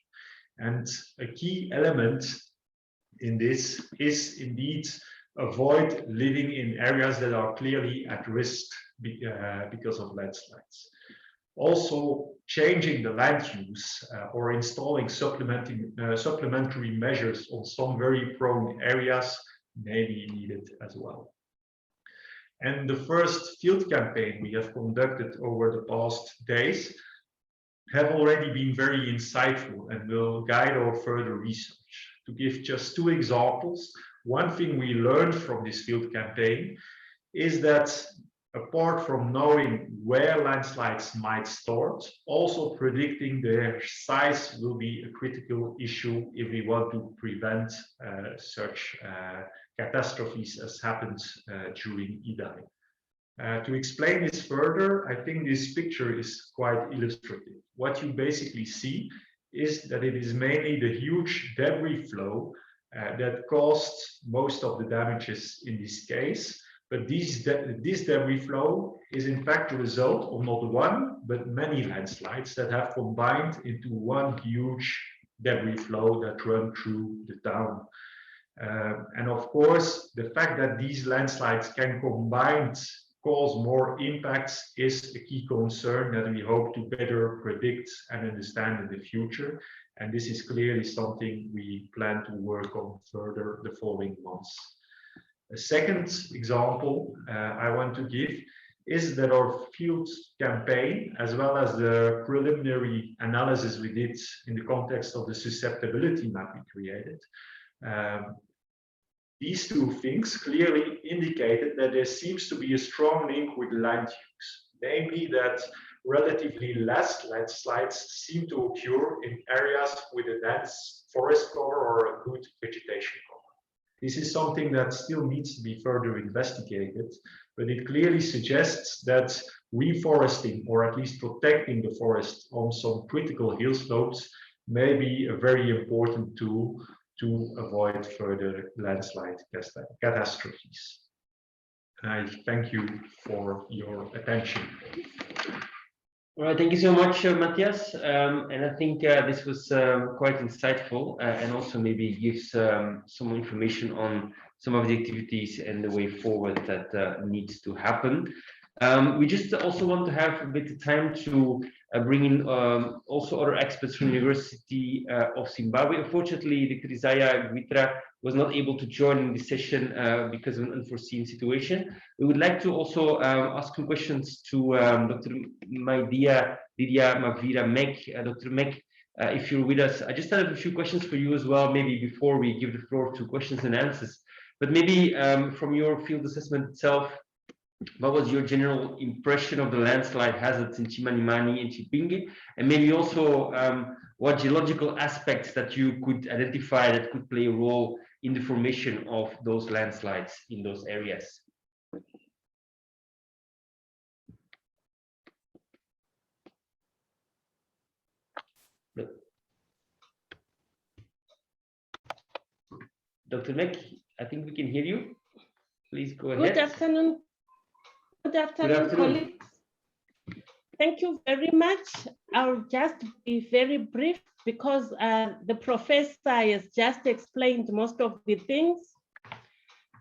And a key element in this is indeed avoid living in areas that are clearly at risk because of landslides. Also, changing the land use or installing supplementary measures on some very prone areas may be needed as well. And the first field campaign we have conducted over the past days have already been very insightful and will guide our further research. To give just two examples, one thing we learned from this field campaign is that apart from knowing where landslides might start, also predicting their size will be a critical issue if we want to prevent such catastrophes as happened during Idai. To explain this further, I think this picture is quite illustrative. What you basically see is that it is mainly the huge debris flow that caused most of the damages in this case. But this debris flow is in fact a result of not one, but many landslides that have combined into one huge debris flow that run through the town. And of course, the fact that these landslides can combine cause more impacts is a key concern that we hope to better predict and understand in the future. And this is clearly something we plan to work on further the following months. A second example I want to give is that our field campaign, as well as the preliminary analysis we did in the context of the susceptibility map we created, these two things clearly indicated that there seems to be a strong link with land use, namely that relatively less landslides seem to occur in areas with a dense forest cover or a good vegetation cover. This is something that still needs to be further investigated, but it clearly suggests that reforesting, or at least protecting the forest on some critical hill slopes, may be a very important tool to avoid further landslide catastrophes. I thank you for your attention. All right, thank you so much, Matthias. And I think this was quite insightful and also maybe gives some information on some of the activities and the way forward that needs to happen. We just also want to have a bit of time to bring in also other experts from the University of Zimbabwe. Unfortunately, Dr. Isaiah Gwitra was not able to join in this session because of an unforeseen situation. We would like to also ask some questions to Dr. Lydia Mavira Mek. Dr. Mek, if you're with us, I just have a few questions for you as well, maybe before we give the floor to questions and answers. But maybe from your field assessment itself, what was your general impression of the landslide hazards in Chimanimani and Chipinge? And maybe also what geological aspects that you could identify that could play a role in the formation of those landslides in those areas? Dr. Mek, I think we can hear you. Please go ahead. Good afternoon. Good afternoon, colleagues. Thank you very much. I'll just be very brief because the professor has just explained most of the things.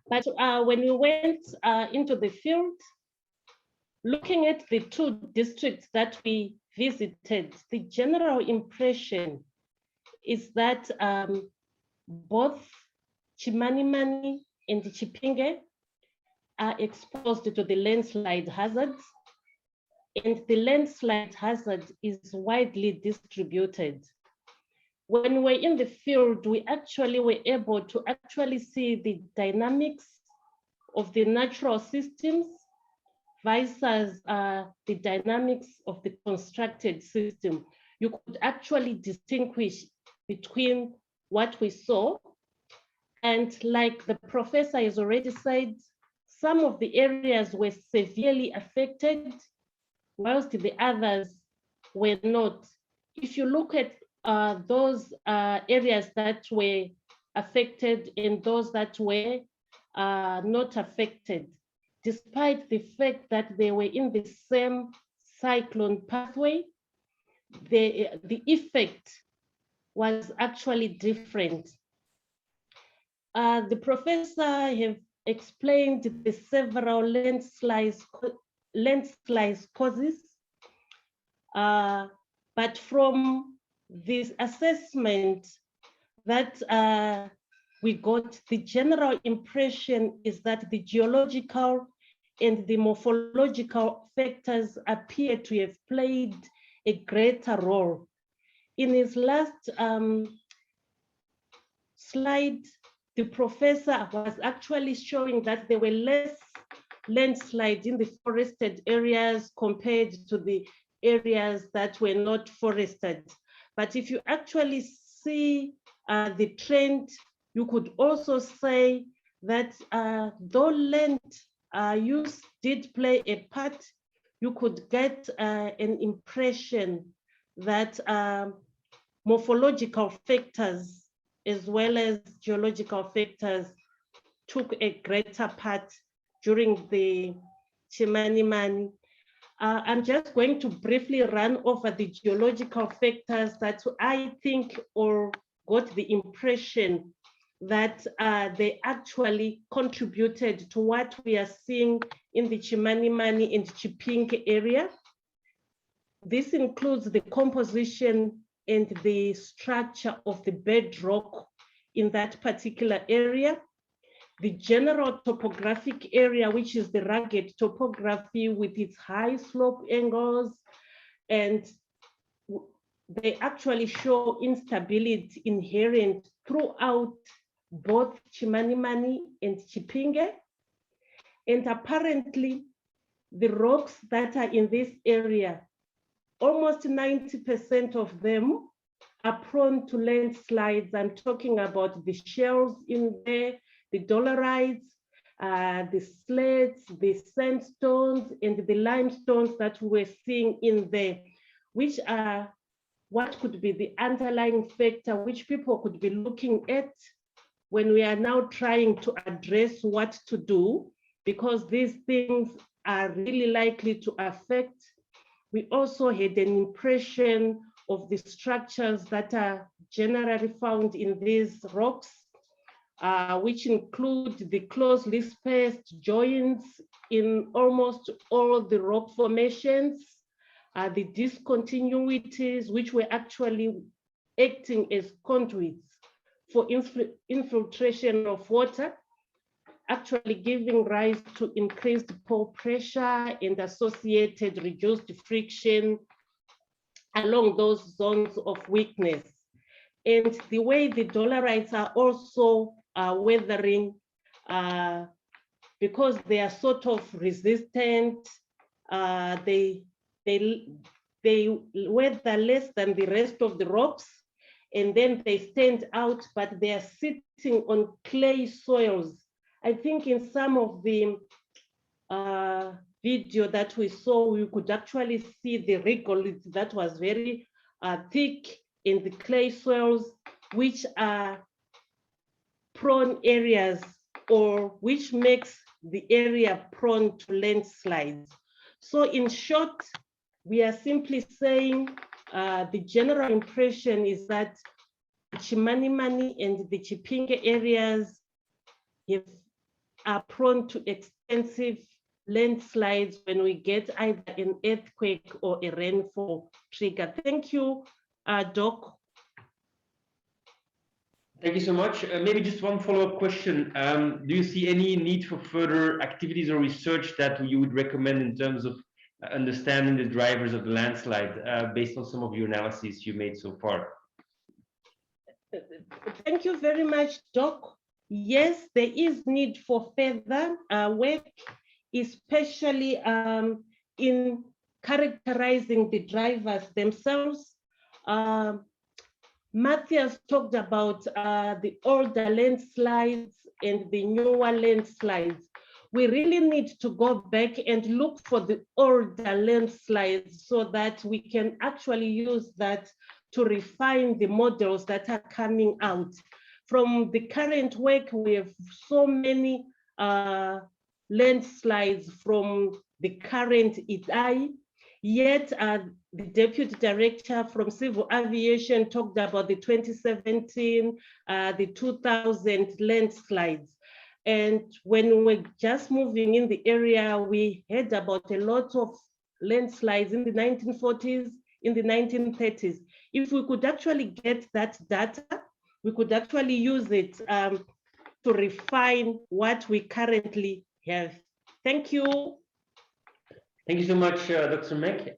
But when we went into the field, looking at the two districts that we visited, the general impression is that both Chimanimani and Chipinge are exposed to the landslide hazards, and the landslide hazard is widely distributed. When we're in the field, we actually were able to see the dynamics of the natural systems versus the dynamics of the constructed system. You could actually distinguish between what we saw, and like the professor has already said, some of the areas were severely affected, whilst the others were not. If you look at those areas that were affected and those that were not affected, despite the fact that they were in the same cyclone pathway, the effect was actually different. The professor have explained the several landslides causes, but from this assessment that we got, the general impression is that the geological and the morphological factors appear to have played a greater role. In his last slide, the professor was actually showing that there were less landslides in the forested areas compared to the areas that were not forested. But if you actually see the trend, you could also say that though land use did play a part, you could get an impression that morphological factors as well as geological factors took a greater part during the Chimanimani. I'm just going to briefly run over the geological factors that I think or got the impression that they actually contributed to what we are seeing in the Chimanimani and Chipinge area. This includes the composition and the structure of the bedrock in that particular area, the general topographic area, which is the rugged topography with its high slope angles, and they actually show instability inherent throughout both Chimanimani and Chipinge. And apparently, the rocks that are in this area, almost 90% of them are prone to landslides. I'm talking about the shells in there, the dolerites, the slates, the sandstones, and the limestones that we're seeing in there, which are what could be the underlying factor which people could be looking at when we are now trying to address what to do, because these things are really likely to affect We also had an impression of the structures that are generally found in these rocks, which include the closely spaced joints in almost all the rock formations, the discontinuities, which were actually acting as conduits for infiltration of water, actually giving rise to increased pore pressure and associated reduced friction along those zones of weakness. And the way the dolerites are also weathering, because they are sort of resistant, they weather less than the rest of the rocks, and then they stand out, but they are sitting on clay soils. I think in some of the video that we saw, we could actually see the regolith that was very thick in the clay soils, which are prone areas, or which makes the area prone to landslides. So in short, we are simply saying the general impression is that Chimanimani and the Chipinge areas are prone to extensive landslides when we get either an earthquake or a rainfall trigger. Thank you, Doc. Thank you so much. Maybe just one follow-up question. Do you see any need for further activities or research that you would recommend in terms of understanding the drivers of the landslide based on some of your analyses you made so far? Thank you very much, Doc. Yes, there is need for further work, especially in characterizing the drivers themselves. Matthias talked about the older landslides and the newer landslides. We really need to go back and look for the older landslides so that we can actually use that to refine the models that are coming out. From the current work, we have so many landslides from the current Idai, yet the Deputy Director from Civil Aviation talked about the 2017, the 2000 landslides. And when we're just moving in the area, we heard about a lot of landslides in the 1940s, in the 1930s. If we could actually get that data, we could actually use it to refine what we currently have. Thank you. Thank you so much, Dr. Mek.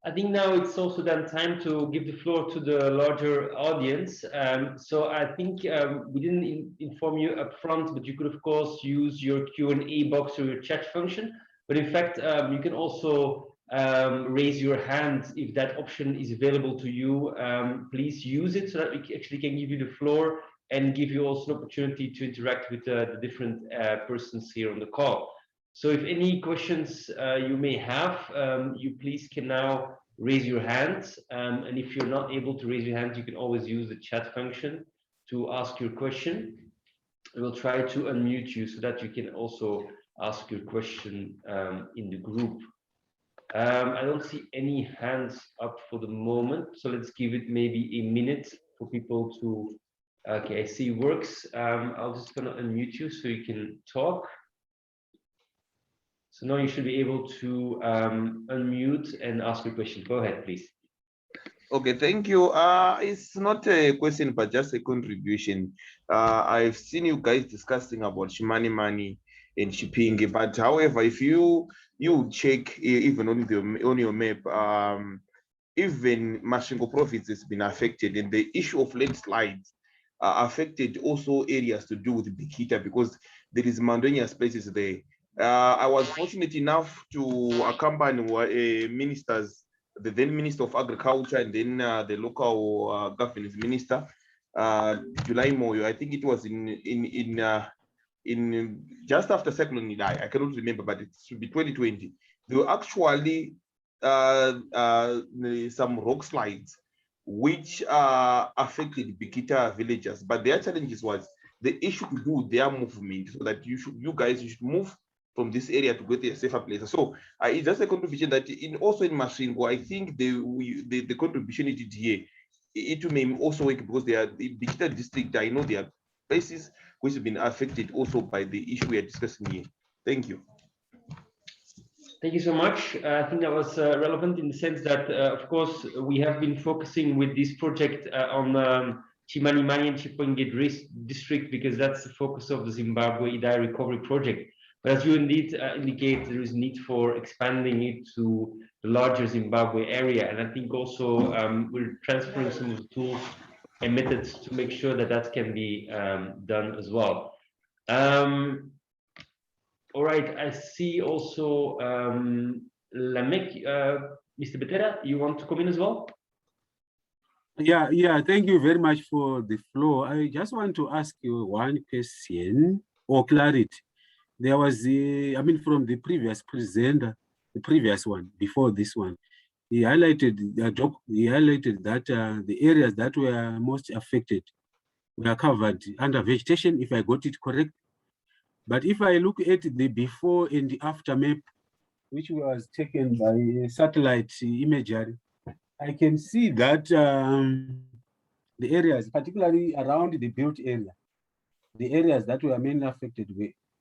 I think now it's also then time to give the floor to the larger audience. So I think we didn't inform you up front, but you could of course use your Q&A box or your chat function. But in fact, you can also raise your hand if that option is available to you. Please use it so that we actually can give you the floor and give you also an opportunity to interact with the different persons here on the call. So if any questions you may have, you please can now raise your hand. And if you're not able to raise your hand, you can always use the chat function to ask your question. We'll try to unmute you so that you can also ask your question in the group. I don't see any hands up for the moment, so let's give it maybe a minute for people to, okay, I see it works. I'm just gonna unmute you so you can talk. So now you should be able to unmute and ask your question. Go ahead, please. Okay, thank you. It's not a question, but just a contribution. I've seen you guys discussing about Chimanimani and Chipinge, but however, if you check even on your map, even Masvingo province has been affected, and the issue of landslides affected also areas to do with Bikita because there is mountainous places there. I was fortunate enough to accompany ministers, the then Minister of Agriculture and then the local governance minister, July Moyo. I think it was in just after Cyclone Idai. I cannot remember, but it should be 2020. There were actually some rock slides which affected Bikita villagers, but their challenges was the issue to do with their movement, so that you guys should move from this area to go to a safer place. So it's just a contribution that also in Masvingo, I think the contribution it did here, it may also work because they are the Bikita district. I know there are places which have been affected also by the issue we are discussing here. Thank you. Thank you so much. I think that was relevant in the sense that, of course, we have been focusing with this project on Chimanimani and Chipinge district because that's the focus of the Zimbabwe Idai Recovery Project. But as you indeed indicate, there is need for expanding it to the larger Zimbabwe area. And I think also we're transferring some of the tools and methods to make sure that that can be done as well. All right, I see also Lamek, Mr. Betera, you want to come in as well? Yeah, thank you very much for the floor. I just want to ask you one question or clarity. There was from the previous presenter, the previous one, before this one, he highlighted that the areas that were most affected were covered under vegetation, if I got it correct. But if I look at the before and the after map, which was taken by satellite imagery, I can see that the areas, particularly around the built area, the areas that were mainly affected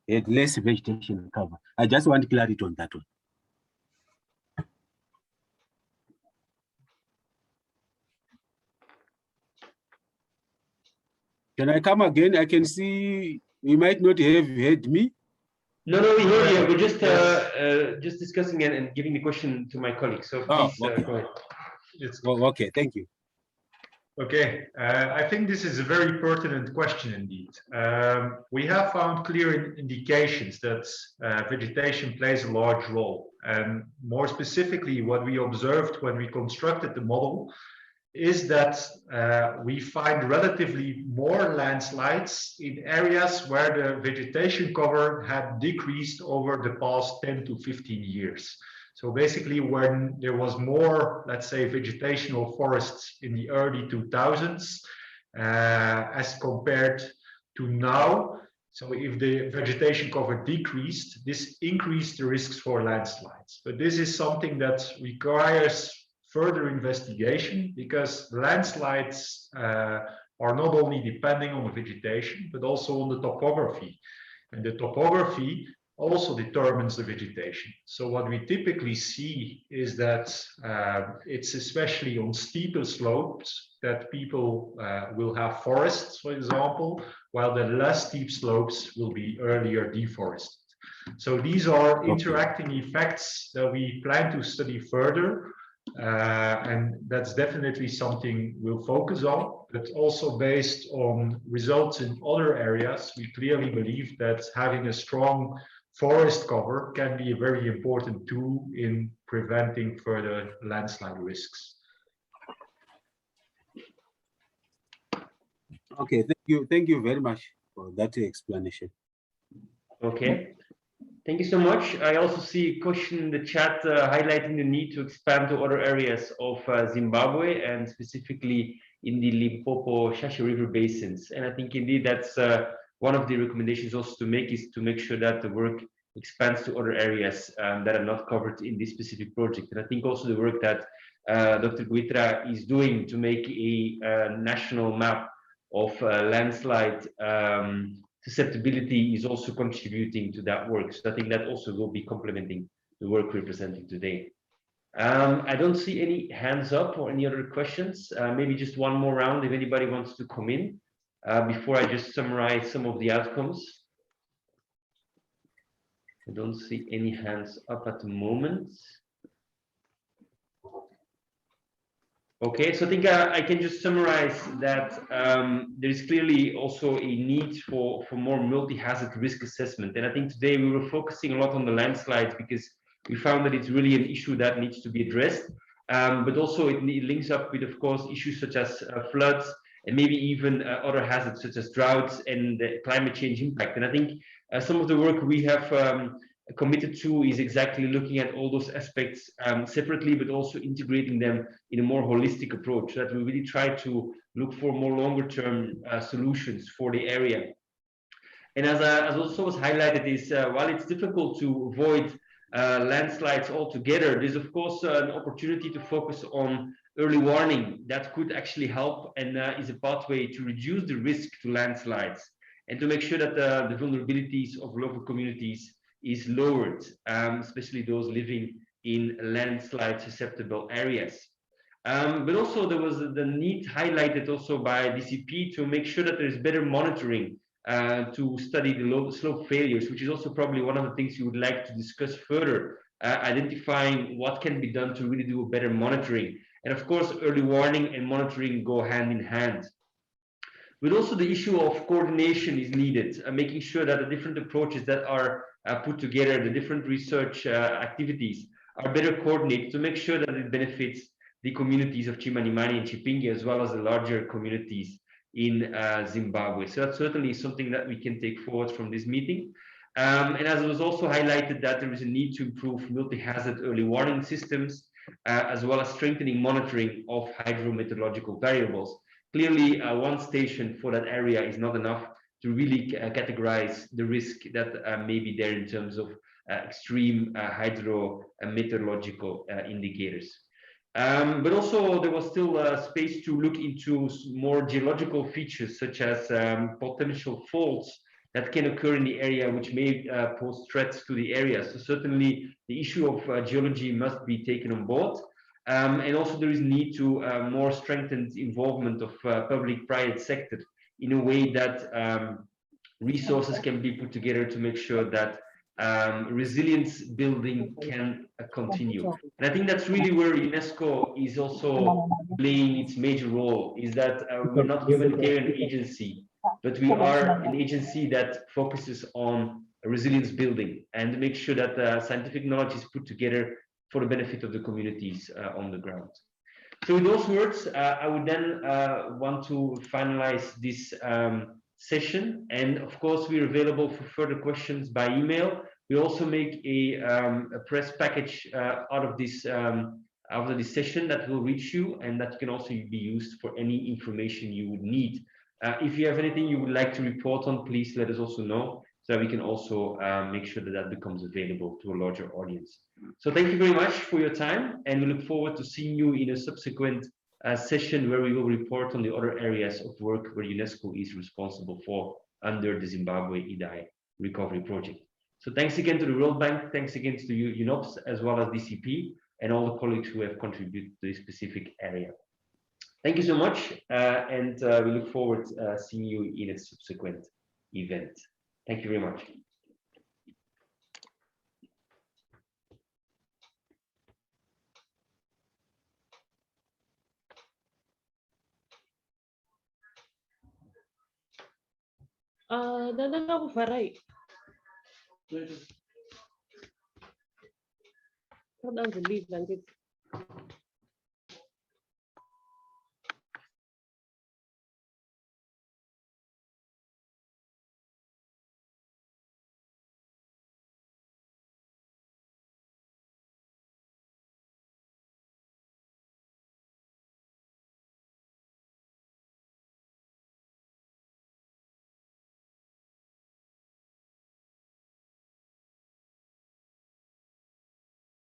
had less vegetation cover. I just want clarity on that one. Can I come again? I can see you might not have heard me. No, we hear you. We're just discussing and giving the question to my colleague. So please okay. go ahead. Okay, thank you. Okay, I think this is a very pertinent question indeed. We have found clear indications that vegetation plays a large role. And more specifically, what we observed when we constructed the model is that we find relatively more landslides in areas where the vegetation cover had decreased over the past 10 to 15 years. So basically when there was more, let's say, vegetational forests in the early 2000s as compared to now. So if the vegetation cover decreased, this increased the risks for landslides. But this is something that requires further investigation because landslides are not only depending on the vegetation, but also on the topography. And the topography also determines the vegetation. So what we typically see is that it's especially on steeper slopes that people will have forests, for example, while the less steep slopes will be earlier deforested. So these are interacting effects that we plan to study further. And that's definitely something we'll focus on, but also based on results in other areas, we clearly believe that having a strong forest cover can be a very important tool in preventing further landslide risks. Okay, thank you very much for that explanation. Okay. Thank you so much. I also see a question in the chat highlighting the need to expand to other areas of Zimbabwe and specifically in the Limpopo-Shashi River basins. And I think indeed that's one of the recommendations also to make is to make sure that the work expands to other areas that are not covered in this specific project. And I think also the work that Dr. Guitra is doing to make a national map of landslide susceptibility is also contributing to that work. So I think that also will be complementing the work we're presenting today. I don't see any hands up or any other questions. Maybe just one more round if anybody wants to come in before I just summarize some of the outcomes. I don't see any hands up at the moment. Okay, so I think I can just summarize that there is clearly also a need for more multi-hazard risk assessment. And I think today we were focusing a lot on the landslides because we found that it's really an issue that needs to be addressed. But also it links up with, of course, issues such as floods and maybe even other hazards such as droughts and climate change impact. And I think some of the work we have committed to is exactly looking at all those aspects separately, but also integrating them in a more holistic approach so that we really try to look for more longer term solutions for the area. And as also was highlighted, is while it's difficult to avoid landslides altogether, there's of course an opportunity to focus on early warning that could actually help and is a pathway to reduce the risk to landslides and to make sure that the vulnerabilities of local communities is lowered, especially those living in landslide susceptible areas. But also there was the need highlighted also by DCP to make sure that there is better monitoring to study the low slope failures, which is also probably one of the things you would like to discuss further, identifying what can be done to really do a better monitoring. And of course, early warning and monitoring go hand in hand. But also the issue of coordination is needed, making sure that the different approaches that are put together, the different research activities are better coordinated to make sure that it benefits the communities of Chimanimani and Chipinge, as well as the larger communities in Zimbabwe. So that's certainly something that we can take forward from this meeting. And as it was also highlighted, that there is a need to improve multi-hazard early warning systems, as well as strengthening monitoring of hydrometeorological variables. Clearly, one station for that area is not enough to really categorize the risk that may be there in terms of extreme hydrometeorological indicators. But also there was still space to look into more geological features, such as potential faults that can occur in the area, which may pose threats to the area. So certainly the issue of geology must be taken on board. And also there is need to more strengthened involvement of public-private sector in a way that resources can be put together to make sure that resilience building can continue. And I think that's really where UNESCO is also playing its major role, is that we're not a humanitarian agency, but we are an agency that focuses on resilience building and to make sure that scientific knowledge is put together for the benefit of the communities on the ground. So with those words, I would then want to finalize this session. And of course, we're available for further questions by email. We also make a press package out of this after this session that will reach you, and that can also be used for any information you would need. If you have anything you would like to report on, please let us also know, so that we can also make sure that that becomes available to a larger audience. So thank you very much for your time, and we look forward to seeing you in a subsequent session where we will report on the other areas of work where UNESCO is responsible for under the Zimbabwe Idai Recovery Project. So thanks again to the World Bank, thanks again to UNOPS, as well as DCP, and all the colleagues who have contributed to this specific area. Thank you so much, and we look forward to seeing you in a subsequent event. Thank you very much. Hold on to leave,